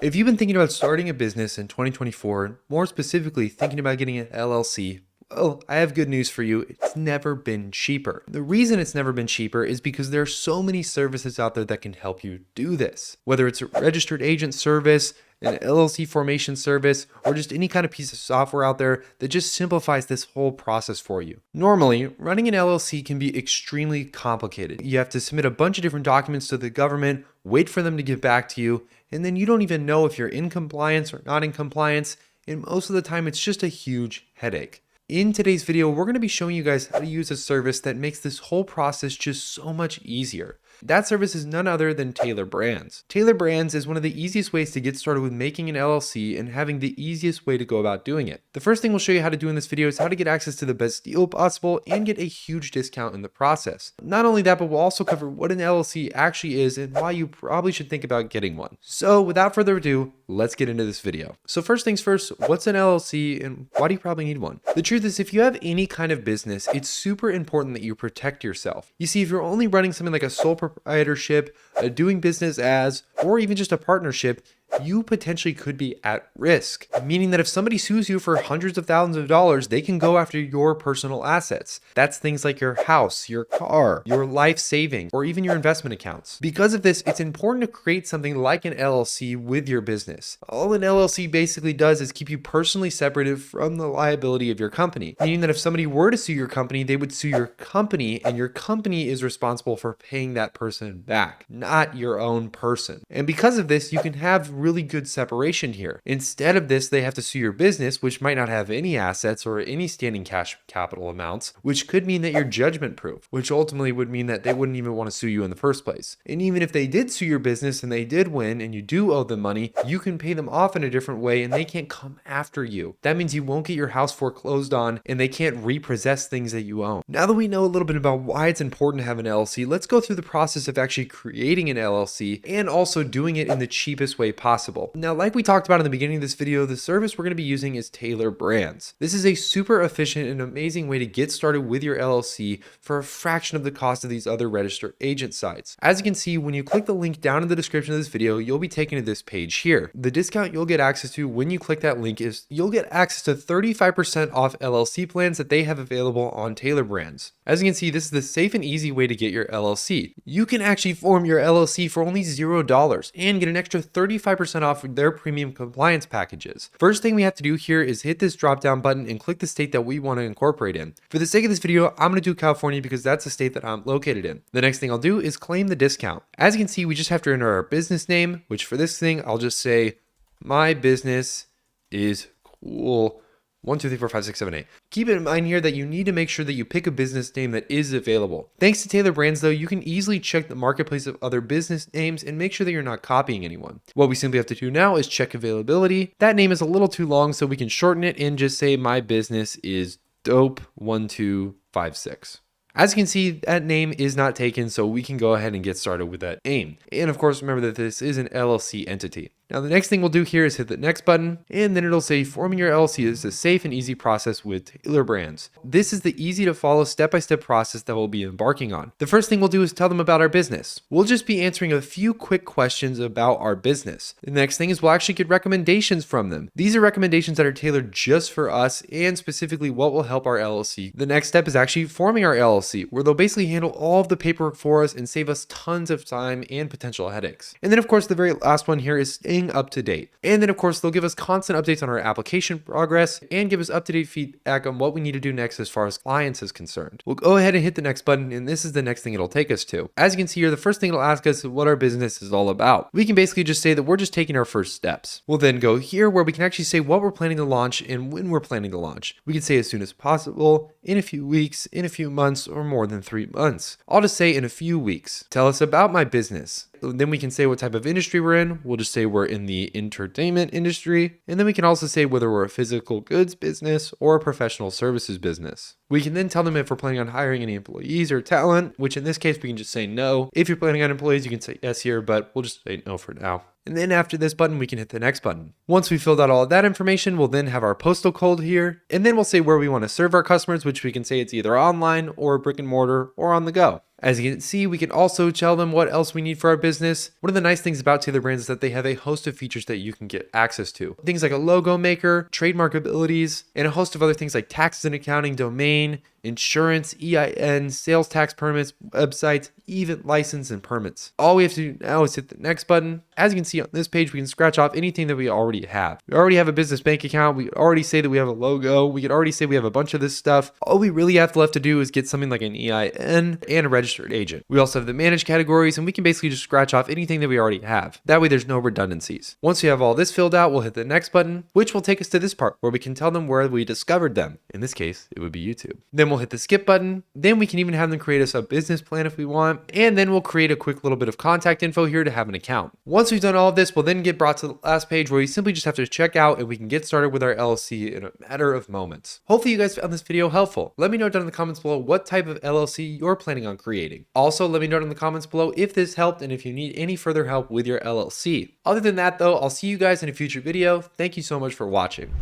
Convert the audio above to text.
If you've been thinking about starting a business in 2024, more specifically thinking about getting an LLC, well, I have good news for you. It's never been cheaper. The reason it's never been cheaper is because there are so many services out there that can help you do this. Whether it's a registered agent service, an LLC formation service, or just any kind of piece of software out there that just simplifies this whole process for you. Normally, running an LLC can be extremely complicated. You have to submit a bunch of different documents to the government, wait for them to get back to you, and then you don't even know if you're in compliance or not in compliance, and most of the time it's just a huge headache. In today's video, we're going to be showing you guys how to use a service that makes this whole process just so much easier. That service is none other than Tailor Brands. Tailor Brands is one of the easiest ways to get started with making an LLC and having the easiest way to go about doing it. The first thing we'll show you how to do in this video is how to get access to the best deal possible and get a huge discount in the process. Not only that, but we'll also cover what an LLC actually is and why you probably should think about getting one. So without further ado, let's get into this video. So first things first, what's an LLC and why do you probably need one? The truth is, if you have any kind of business, it's super important that you protect yourself. You see, if you're only running something like a sole proprietorship, doing business as, or even just a partnership, you potentially could be at risk, meaning that if somebody sues you for hundreds of thousands of dollars, they can go after your personal assets. That's things like your house, your car, your life savings, or even your investment accounts. Because of this, it's important to create something like an LLC with your business. All an LLC basically does is keep you personally separated from the liability of your company, meaning that if somebody were to sue your company, they would sue your company, and your company is responsible for paying that person back, not your own person. And because of this, you can have really good separation here. Instead of this, they have to sue your business, which might not have any assets or any standing cash capital amounts, which could mean that you're judgment proof, which ultimately would mean that they wouldn't even want to sue you in the first place. And even if they did sue your business and they did win and you do owe them money, you can pay them off in a different way and they can't come after you. That means you won't get your house foreclosed on and they can't repossess things that you own. Now that we know a little bit about why it's important to have an LLC, let's go through the process of actually creating an LLC and also doing it in the cheapest way possible. Now, like we talked about in the beginning of this video, the service we're going to be using is Tailor Brands. This is a super efficient and amazing way to get started with your LLC for a fraction of the cost of these other registered agent sites. As you can see, when you click the link down in the description of this video, you'll be taken to this page here. The discount you'll get access to when you click that link is you'll get access to 35% off LLC plans that they have available on Tailor Brands. As you can see, this is the safe and easy way to get your LLC. You can actually form your LLC for only $0 and get an extra 35% off their premium compliance packages. First thing we have to do here is hit this drop down button and click the state that we want to incorporate in. For the sake of this video, I'm going to do California because that's the state that I'm located in. The next thing I'll do is claim the discount. As you can see, we just have to enter our business name, which for this thing, I'll just say, my business is cool. 1, 2, 3, 4, 5, 6, 7, 8. Keep in mind here that you need to make sure that you pick a business name that is available. Thanks to Tailor Brands though, you can easily check the marketplace of other business names and make sure that you're not copying anyone. What we simply have to do now is check availability. That name is a little too long, so we can shorten it and just say my business is dope 1256. As you can see, that name is not taken, so we can go ahead and get started with that name. And of course, remember that this is an LLC entity. Now, the next thing we'll do here is hit the next button, and then it'll say forming your LLC is a safe and easy process with Tailor Brands. This is the easy to follow step-by-step process that we'll be embarking on. The first thing we'll do is tell them about our business. We'll just be answering a few quick questions about our business. The next thing is we'll actually get recommendations from them. These are recommendations that are tailored just for us and specifically what will help our LLC. The next step is actually forming our LLC, where they'll basically handle all of the paperwork for us and save us tons of time and potential headaches. And then of course, the very last one here is staying up to date. And then of course, they'll give us constant updates on our application progress and give us up-to-date feedback on what we need to do next as far as clients is concerned. We'll go ahead and hit the next button, and this is the next thing it'll take us to. As you can see here, the first thing it'll ask us is what our business is all about. We can basically just say that we're just taking our first steps. We'll then go here where we can actually say what we're planning to launch and when we're planning to launch. We can say as soon as possible, in a few weeks, in a few months, or more than 3 months. I'll just say in a few weeks. Tell us about my business. Then we can say what type of industry we're in. We'll just say we're in the entertainment industry. And then we can also say whether we're a physical goods business or a professional services business. We can then tell them if we're planning on hiring any employees or talent, which in this case, we can just say no. If you're planning on employees, you can say yes here, but we'll just say no for now. And then after this button, we can hit the next button. Once we filled out all of that information, we'll then have our postal code here, and then we'll say where we want to serve our customers, which we can say it's either online or brick and mortar or on the go. As you can see, we can also tell them what else we need for our business. One of the nice things about Tailor Brands is that they have a host of features that you can get access to. Things like a logo maker, trademark abilities, and a host of other things like taxes and accounting, domain, insurance, EIN, sales tax permits, websites, even license and permits. All we have to do now is hit the next button. As you can see on this page, we can scratch off anything that we already have. We already have a business bank account. We already say that we have a logo. We could already say we have a bunch of this stuff. All we really have left to do is get something like an EIN and a registered agent. We also have the managed categories, and we can basically just scratch off anything that we already have. That way there's no redundancies. Once we have all this filled out, we'll hit the next button, which will take us to this part where we can tell them where we discovered them. In this case, it would be YouTube. Then we'll hit the skip button. Then we can even have them create us a business plan if we want. And then we'll create a quick little bit of contact info here to have an account. Once we've done all of this, we'll then get brought to the last page where we simply just have to check out and we can get started with our LLC in a matter of moments. Hopefully you guys found this video helpful. Let me know down in the comments below what type of LLC you're planning on creating. Also, let me know in the comments below if this helped and if you need any further help with your LLC. Other than that though, I'll see you guys in a future video. Thank you so much for watching.